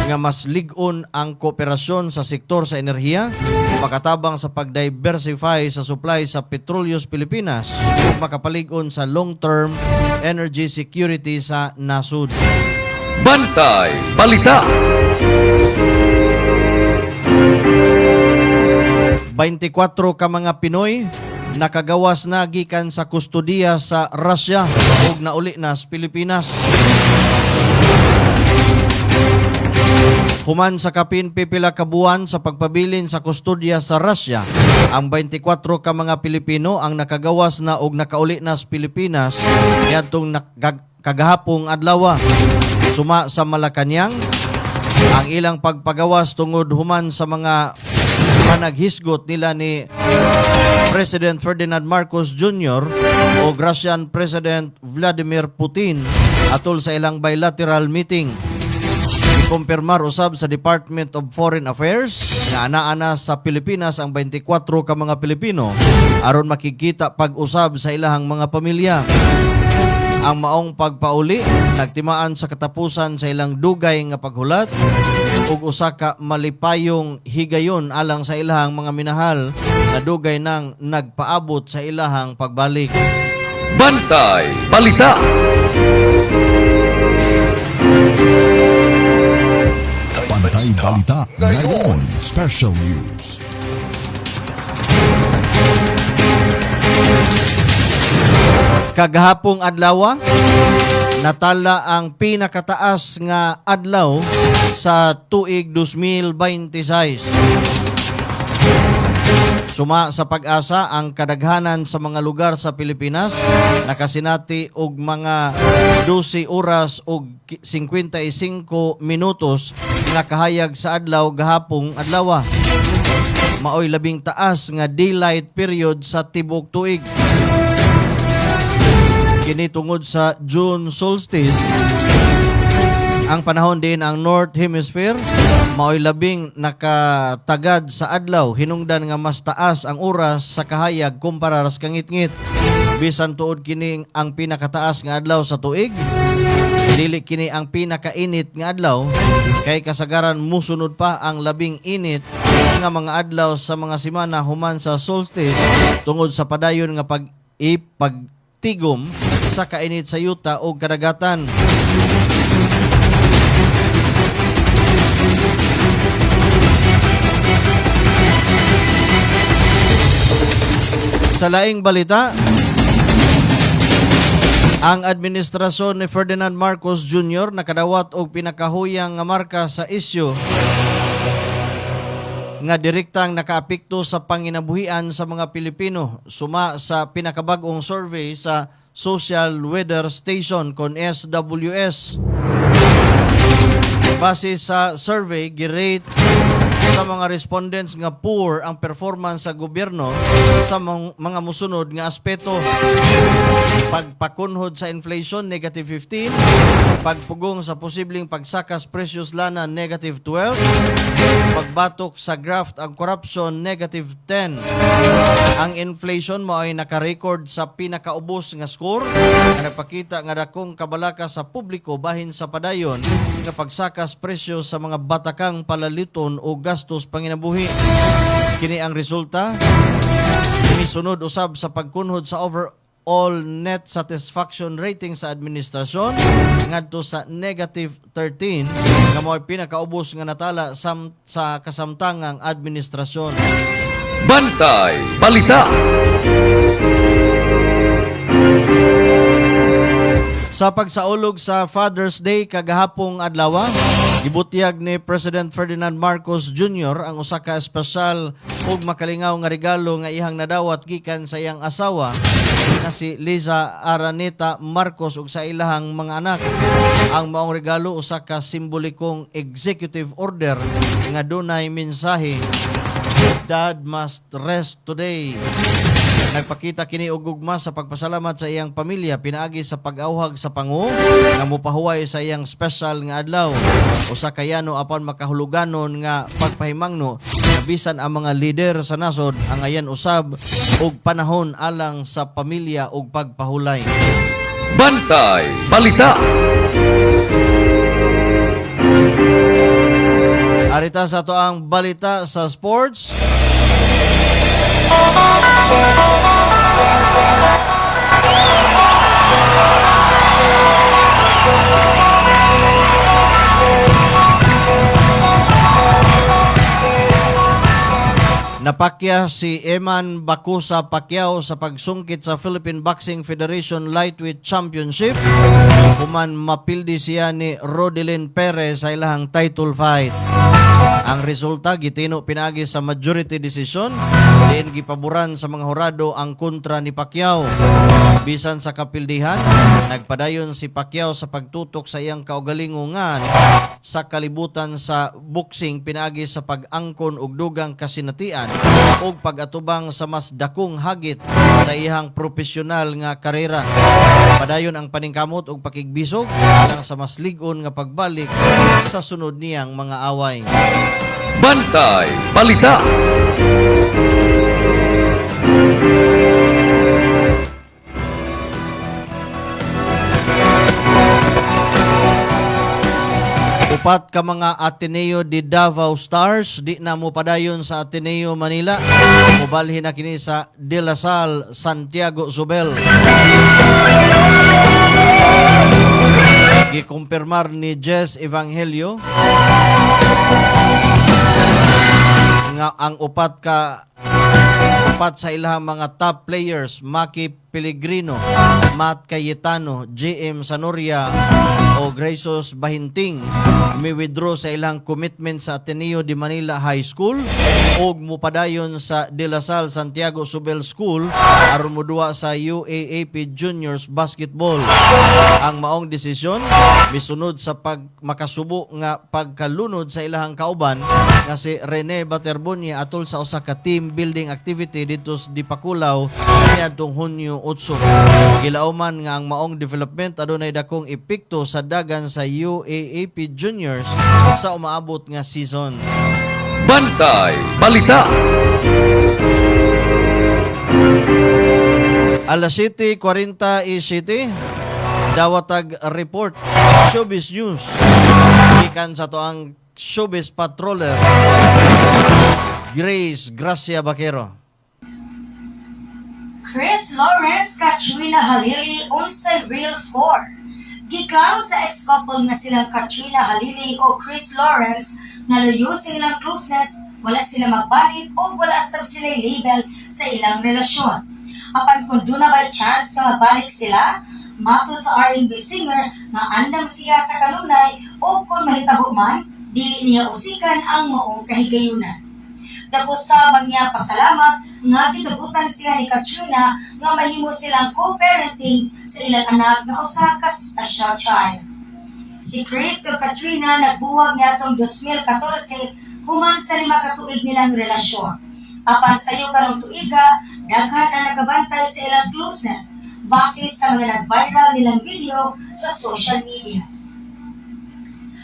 nga mas lig-on ang kooperasyon sa sektor sa enerhiya makatabang sa pag-diversify sa supply sa Petróleos Pilipinas ug makapalig-on sa long-term energy security sa nasud. Bantay Balita. 24 ka mga Pinoy nakagawas na gikan sa kustodiya sa Russia ug nauli na sa Pilipinas. Human sa kapin pipila ka buwan sa pagpabilin sa kustodiya sa Russia, ang 24 ka mga Pilipino ang nakagawas na ug nakauli na sa Pilipinas niadtong kagahapong adlaw. Suma sa Malacañang, ang ilang pagpagawas tungod human sa mga panaghisgot nila ni President Ferdinand Marcos Jr. o Russian President Vladimir Putin atol sa ilang bilateral meeting. Ikumpirmar usab sa Department of Foreign Affairs nga ana sa Pilipinas ang 24 ka mga Pilipino aron makikita pag-usab sa ilahang mga pamilya. Ang maong pagpauli nagtimaan sa katapusan sa ilang dugay nga paghulat ug usa ka malipayong higayon alang sa ilahang mga minahal na dugay nang nagpaabot sa ilahang pagbalik. Bantay Balita. Bantay Balita ngayon. Special News. Kagahapong adlaw natala ang pinakataas nga adlaw sa tuig 2026. Suma sa pag-asa ang kadaghanan sa mga lugar sa Pilipinas nakasinati og mga 12 oras ug 55 minutos nga kahayag sa adlaw gahapong adlaw. Maoy labing taas nga daylight period sa tibuok tuig. Kini tungod sa June solstice, ang panahon din ang North Hemisphere maoy labing nakatagad sa adlaw, hinungdan nga mas taas ang oras sa kahayag kumpara sa kangit-ngit. Bisan tuod kini ang pinakataas nga adlaw sa tuig, dili kini ang pinakainit nga adlaw kay kasagaran musunod pa ang labing init nga mga adlaw sa mga semana human sa solstice tungod sa padayon nga pagtigom sa kainit sa yuta o kadagatan. Sa laing balita, ang administrasyon ni Ferdinand Marcos Jr. nakadawat og pinakahuyang nga marka sa isyu nga direktang nakaapekto sa panginabuhian sa mga Pilipino suma sa pinakabag-ong survey sa Social Weather Station kon SWS. Base sa survey, girate sa mga respondents nga poor ang performance sa gobyerno sa mga musunod nga aspeto. Pagpakunhod sa inflation, negative 15. Pagpugong sa posibleng pagsakas presyos lana, negative 12. Pagbatok sa graft ang corruption, negative 10. Ang inflation mo ay nakarecord sa pinakaubos nga score nga nagpakita nga dakong kabalaka sa publiko bahin sa padayon nga pagsakas presyo sa mga batakang palaliton o gas gastos panginabuhi. Kini ang resulta misunod usab sa pagkunhod sa overall net satisfaction rating sa administrasyon ngadto sa negative 13 nga mo'y pinakaubos nga natala sa kasamtangang administrasyon. Bantay Balita. Sa pagsaulog sa Father's Day kagahapong adlaw, gibutyag ni President Ferdinand Marcos Jr. ang usa ka espesyal ug makalingaw nga regalo nga ihang nadawat gikan sa iyang asawa na si Liza Araneta Marcos ug sa ilahang mga anak. Ang maong regalo usa ka simbolikong executive order nga dunay mensahe, "Dad must rest today." Nagpakita kini og gugma sa pagpasalamat sa iyang pamilya pinaagi sa pag-awhag sa pangu nga mopahuway sa iyang special nga adlaw. Usa ka yano apan makahuluganon nga pagpahimangno nga bisan ang mga lider sa nasod ang ayan usab og panahon alang sa pamilya ug pagpahulay. Bantay Balita. Arita sa to ang balita sa sports. Napakya si Eman Bakusa Pacquiao sa pagsungkit sa Philippine Boxing Federation Lightweight Championship. Human mapildi siya ni Rodelyn Perez sa ilahang title fight. Ang resulta gitino pinagi sa majority decision, diin gipaboran sa mga hurado ang kontra ni Pacquiao. Bisan sa kapildihan, nagpadayon si Pacquiao sa pagtutok sa iyang kaugalingongan sa kalibutan sa boxing pinagi sa pag-angkon og dugang kasinatian ug pag-atubang sa mas dakong hagit sa iyang profesional nga karera. Padayon ang paningkamot ug pakigbisog alang sa mas lig-on nga pagbalik sa sunod niyang mga away. Bantay Balita. Upat ka mga Ateneo de Davao Stars di na mo padayon sa Ateneo Manila. Mobalhin na kini sa De La Salle Santiago Zubel. Gikumpirmar ni Jess Evangelio nga ang upat sa ilahang mga top players, Maki Pellegrino, Matt Cayetano, JM Sanoria o Graysos Bahinting mi-withdraw sa ilang commitment sa Ateneo de Manila High School o mupadayon sa De La Salle Santiago Zubel School aron moduwa sa UAAP Juniors Basketball. Ang maong desisyon misunod sa makasubo nga pagkalunod sa ilahang kauban nga si Rene Baterbonia atol sa usa ka team building activity dito sa Dipakulaw niadtong Hunyo 8. Gilauman nga ang maong development adunay dakong epekto sa dagan sa UAAP Juniors sa umaabot nga season. Bantay Balita. Alas 7:47 dawatag report Showbiz News gikan sa toang Showbiz Patroller Grace Gracia Baquero. Chris Lawrence, Katrina Halili, unsay real score. Giklaro sa ex-couple nga silang Katrina Halili o Chris Lawrence nga luyo sa ilang closeness, wala sila magbalit o wala sa sila label sa ilang relasyon. Apan kung doon na by chance nga mabalik sila, matod sa R&B singer nga andam siya sa kanunay o kung mahitabo man, dili niya usikan ang maong kahigayunan. Dako sa niya pasalamat nga gitugutan siya ni Katrina nga mahimo silang co-parenting sa ilang anak nga usa ka special child. Si Chris ug Katrina nagbuwag niadtong 2014 human sa 5 ka tuig nilang relasyon. Apan sayo karong tuiga, daghan ang nagabantay sa ilang closeness base sa mga nag-viral nilang video sa social media.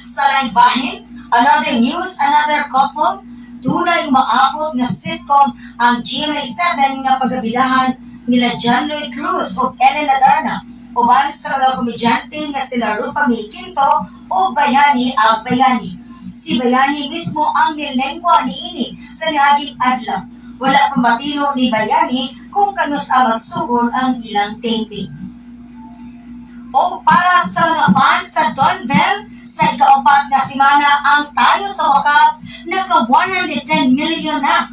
Sa laing bahin, another news, another couple, tunay umaabot nga sitcom ang GMA7 nga pagabilahan nila John Lloyd Cruz o Ellen Adarna uban sa mga komedyante nga sila Rufa May Quinto o Bayani Albayani. Si Bayani mismo ang nilengwa niini sa niaging adlaw. Wala pang matino ni Bayani kung kano sa magsugod ang ilang taping. O para sa mga fans sa Don Bell, sa ikaapat na simana ang tayo sa wakas naka 110 million na.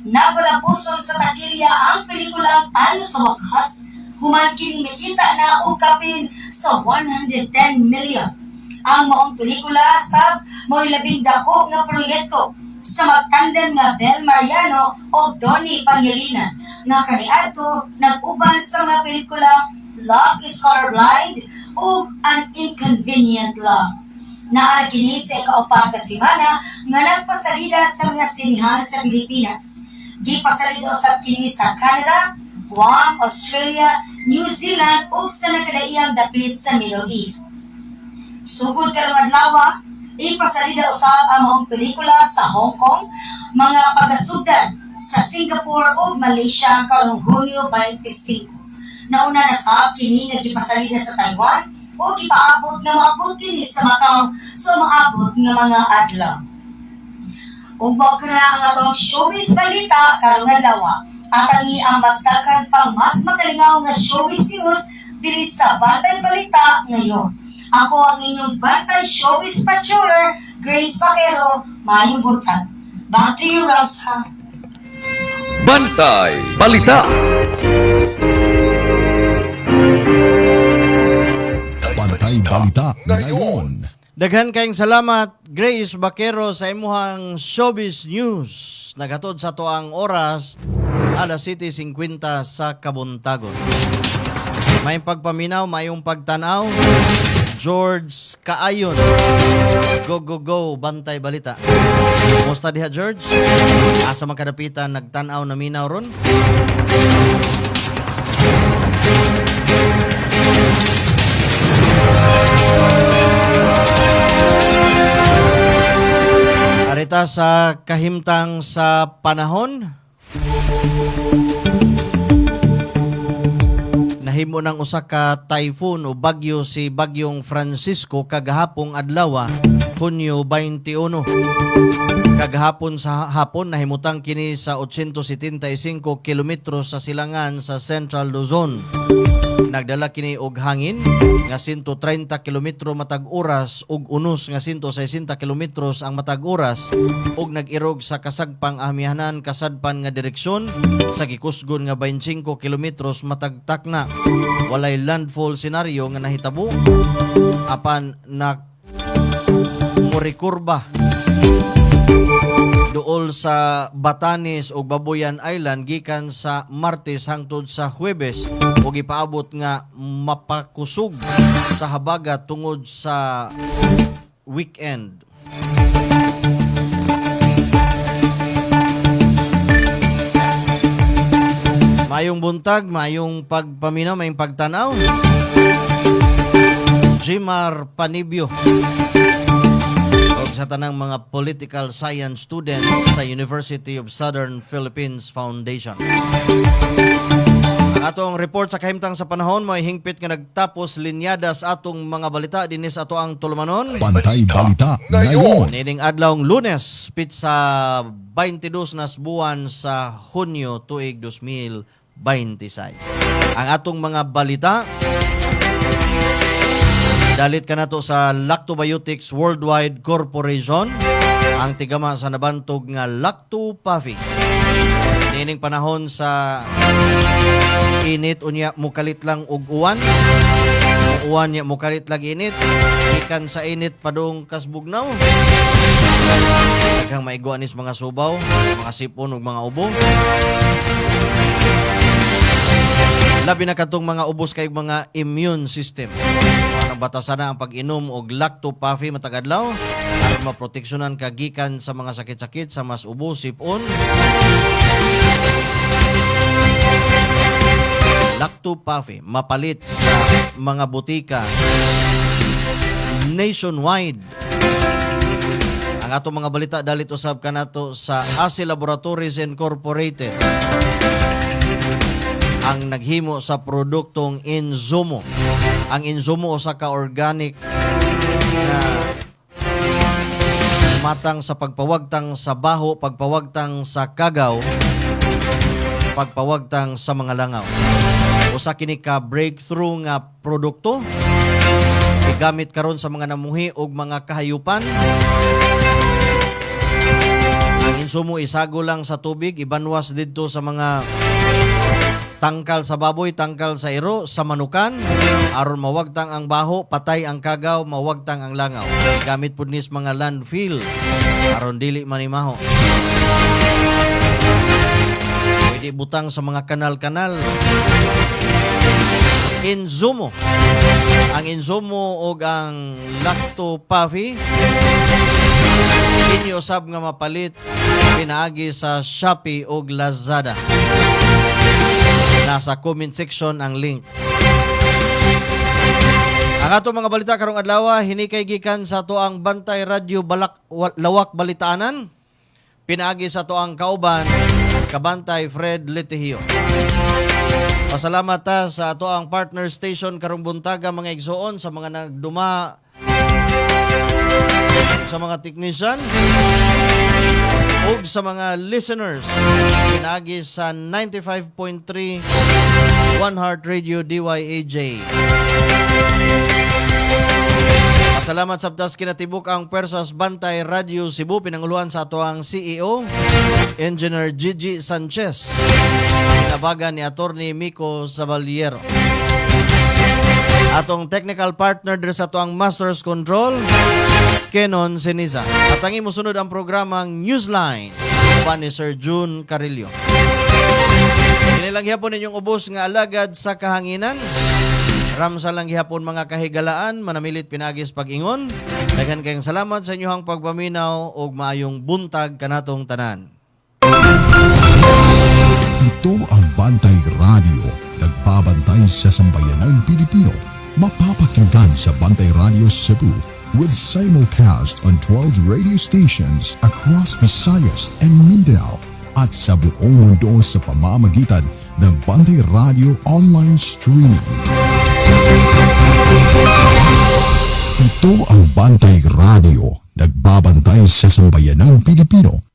Nabalapuson sa takilya ang pelikulang Tayo sa Wakas, human kini nakita na og kapin sa 110 million. Ang maong pelikula sab mo'y labing dako nga proyekto sa magtandem nga Bel Mariano o Donnie Pangilinan nga kaniadto nag-uban sa mga pelikula Love is Colorblind o An Inconvenient Love. Naa kini sa ikaapat na simana nga nagpasalida sa mga sinihan sa Pilipinas. Gipasalida usab kini sa Canada, Guam, Australia, New Zealand ug sa nakalaiyang dapit sa Middle East. Sugod karong adlaw, ipasalida usab ang maong pelikula sa Hong Kong, mga pagasugdan sa Singapore ug Malaysia karong Hunyo 25. Nauna na sa kini nga gipasalida sa Taiwan o gipaabot nga maabot kini sa Macau sa maabot nga mga adlaw. Umbok na ang atong showbiz balita karong adlaw. At ang ang mas daghang pang mas makalingaw nga showbiz news diri sa Bantay Balita ngayon. Ako ang inyong Bantay Showbiz Patroller, Grace Paquero, Mayong buntag. Back to you, Rosa. Bantay Balita. Bantay Balita ngayon. Daghan kayong salamat, Grace Baquero, sa imuhang Showbiz News. Nagatod sa tuang oras, alas 7:50 sa Kabuntagon. May pagpaminaw, mayong pagtanaw, George Kaayon. Go, go, go, Bantay Balita. Musta diha, George? Asa man kadapitan, nagtanaw na minaw ron? Arita sa kahimtang sa panahon, nahimo ng usa ka typhoon o bagyo si Bagyong Francisco kagahapong adlaw, Hunyo 21. Kagahapon sa hapon nahimutang kini sa 875 kilometros sa silangan sa Central Luzon. Nagdala kini og hangin nga 130 kilometro matag oras ug unos nga 160 kilometros ang matag oras ug nag-irog sa kasagpang amihanan kasadpan nga direksyon sa gikusgon nga 25 kilometros matag takna. Walay landfall scenario nga nahitabo apan murikurba duol sa Batanes ug Babuyan Island gikan sa Martes hangtod sa Huwebes ug ipaabot nga mapakusog sa habagat tungod sa weekend. Mayong buntag, mayong pagpaminaw, mayong pagtanaw. Jimar Panibio sa tanang mga political science students sa University of Southern Philippines Foundation. Ang atong report sa kahimtang sa panahon may hingpit nga nagtapos linyada sa atong mga balita dinis ato ang tulumanon. Bantay Balita ngayon. Nining adlawng Lunes, pit sa 22 na buwan sa Hunyo tuig 2026. Ang atong mga balita dalit ka na to sa Lactobiotics Worldwide Corporation, ang tigama sa nabantog nga Lacto Puffy. Nining panahon sa init unya mukalit lang og uwan. Uwan niya mukalit lang init. Ikan sa init padung kasbugnaw. Daghang maiguan is mga subaw, mga sipon ug mga ubo. Labi na katong mga ubos kay mga immune system. Batasan na ang pag-inom og Lacto Puffy matag adlaw aron maproteksyonan ka gikan sa mga sakit-sakit sa mas ubo, sipon. Lacto Puffy mapalit sa mga butika nationwide. Ang atong mga balita dalit usab kanato sa ASI Laboratories Incorporated. Ang naghimo sa produktong Inzumo. Ang Inzumo usa ka organic na matang sa pagpawagtang sa baho, pagpawagtang sa kagaw, pagpawagtang sa mga langaw. Usa kini ka breakthrough nga produkto gigamit karon sa mga namuhi og mga kahayupan. Ang insumo isago lang sa tubig, ibanwas didto sa mga tangkal sa baboy, tangkal sa iro, sa manukan, aron mawagtang ang baho, patay ang kagaw, mawagtang ang langaw. Gamit pud nis mga landfill aron dili manimaho. Pwede butang sa mga kanal-kanal. Insumo. Ang insumo og ang Lacto Puffy inyo usab nga mapalit pinaagi sa Shopee ug Lazada. Nasa comment section ang link. Ang ato mga balita karong adlaw hinikay gikan sa tuang Bantay Radio Lawak Balitaanan. Pinaagi sa tuang kauban Kabantay Fred Letihio. Pasalamat ta sa tuang partner station karong buntaga mga igsoon, sa mga nagduma, sa mga technician ug sa mga listeners. Pinaagi sa 95.3 One Heart Radio DYAJ. Salamat sabtas kinatibuk ang Persas Bantay Radio Cebu, pinanguluhan sa atoang CEO Engineer Gigi Sanchez, inabagan ni Attorney Miko Sabaliero. Atong technical partner din sa atoang Masters Control Kenon Seniza. At ang imusunod ang programang Newsline pa ni Sir June Carillo. Kinilang hapon ninyong ubos nga alagad sa kahanginan. Ramsa lang gihapon mga kahigalaan, manamilit pinagis pag-ingon. Daghan kayong salamat sa inyong pagpaminaw ug maayong buntag kanatong tanan. Ito ang Bantay Radio, nagbabantay sa sambayanang Pilipino. Mapapakinggan sa Bantay Radio Cebu with simulcast on 12 radio stations across Visayas and Mindanao at sa buong mundo sa pamamagitan ng Bantay Radio online streaming. Ito ang Bantay Radio, nagbabantay sa sambayanang Pilipino.